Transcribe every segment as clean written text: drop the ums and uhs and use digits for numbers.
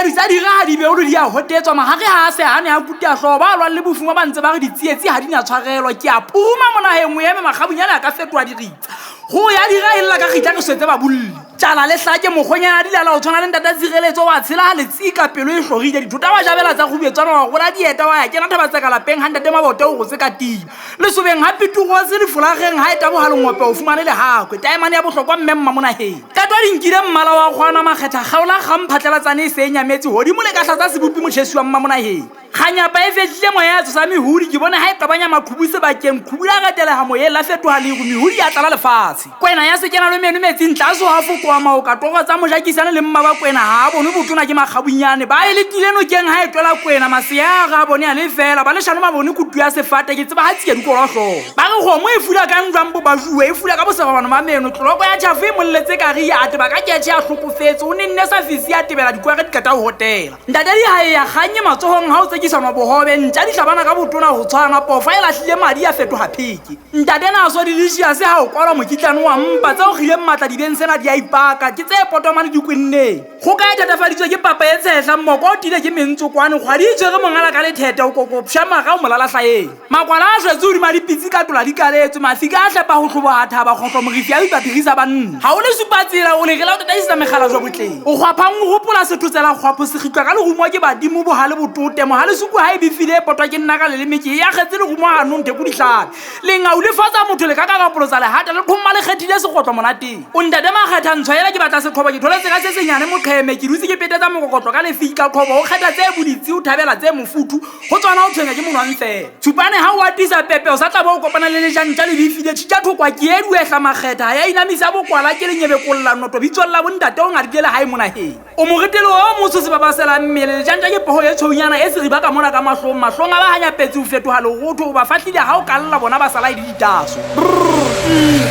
di tsa di ga di be o di a hotetswa mahare ha se hane a kutia hlo ba lwa le bofuma ba ntse ba re di tsietsi ha di nya tshwarelwa ke a phuma mona he mo eme magabunyana ka fetwa di ritsa go ya di ga illa ka khita ke swetse ba bulli tsala le hlake mogonyana di lala o tshwana le ntata tsireletso wa tshela le tsika pelo e hlogile di thuta ba jabela tsa go bietswana wa gola dieta wa ya ke na thaba tsa kala peng handa tema bote go se ka tiba le sobeng happy to go se di fulageng ha eta bo halongwe pe o fumane le hakwe taimane ya bohlokwa mmemma mona he ka twa dinkile mmala wa gwana makgetha gaola ga mphatlelatsane se nyametse hodimo le ka hlatsa sebupi motshesi wa mma mona he khanya pa efetlile moya tsa mehudi ke bona ha e tabanya maqhubuse ba keng khubula ga tele ha moye la fetoha le go mehudi ya tlala lefatshe kwena ya se kena lo menu metsi ntlaso ha fokwa ma o ka togo tsa mojakisana le mma ba kwena ha bone botona ke magabunyane ba ile tileno keng ha e tola kwena masea ga bone a le fela ba le shano ba bone kutu ya sefate ke tseba ha tsia dikolahlo ba re go mo e fula ka ndwambo ba juwe e fula ka bosega bana ba meno tloko ya chafe molletse ka ri ya te ba ka ketse ya hlokofetse o ne nne sa fisi ya tebela dikwere dikata ho hotela ndadadi ha ya ganye matsohong ha o tsekisana bohobe ntja di hlabana ka botona ho tshwana pofa e lahlile madi ya fetoha phiki ndadena so delicious ha o kwala mokitlano wa mpa tsa o gile mmatla di bensena di a ipaka ke tse potomane di kwenne go ka tatafaditswe ke papa e tshehla mmoko o tile ke mentso kwane kgwadi itshwere mongala ka lethete o kokopsha maga o molala hlaeng makwala a shwetse o di madipitsi ka tola di kaletswe mafika a hlepa go tlhobogatha ba khotlo mogifi a ipaphirisa banna ha o le supatsela o legela o tataisisa megala jwa botleng o kgwaphang o gopola sethotsela kgwapho segitwa ka legumo ke badimo bohale botote mohale suku ha e bifile potwa ke nna ka lelemeke ya khetse legumo ha no nteku dihlabi le ngau le fatsa motho le ka ka kapolosa le hata le khomma le khethile se gotlo monate o ntate makgetha ntshwaela ke batla sekgobo ke tholetse ka se senyane moqheme ke dutse ke petetsa mokokotlo ka lefika khobo o kgetha tse boditsi o thabela tse mofutu go tswana o tshwenya ke monwantse tshupane ha o atisa pepe o sa tla bo o kopana le lejantja le bifile tshitja thokwa ke edu ehla makgetha ya inamisa bokwala ke lenyebe kolla noto bitswalla bontate o ngadile ha e mona he o moretelo o motso se babasela mmele lejantja ke poho ye tshounyana e se riba ka mona ka mahlong a ba hanya petse o fetoha le go ba fahlile ha o kalla bona ba sala di ditaso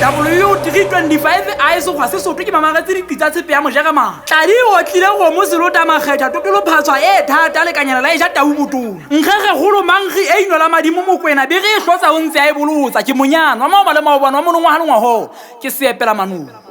W325 a eso ga se sotho ke mamagatse dipitsa tsepe ya mojagama tladi o tlile go mo selota makgetha totolo phatswa e thata le kanyana la e ja tau botona nkgege golo manggi e inola madimo mokwena be ge e hlotsa o ntse a e bolotsa ke monyana wa maoba le maobana wa monongwa halongwa ho ke seepela manong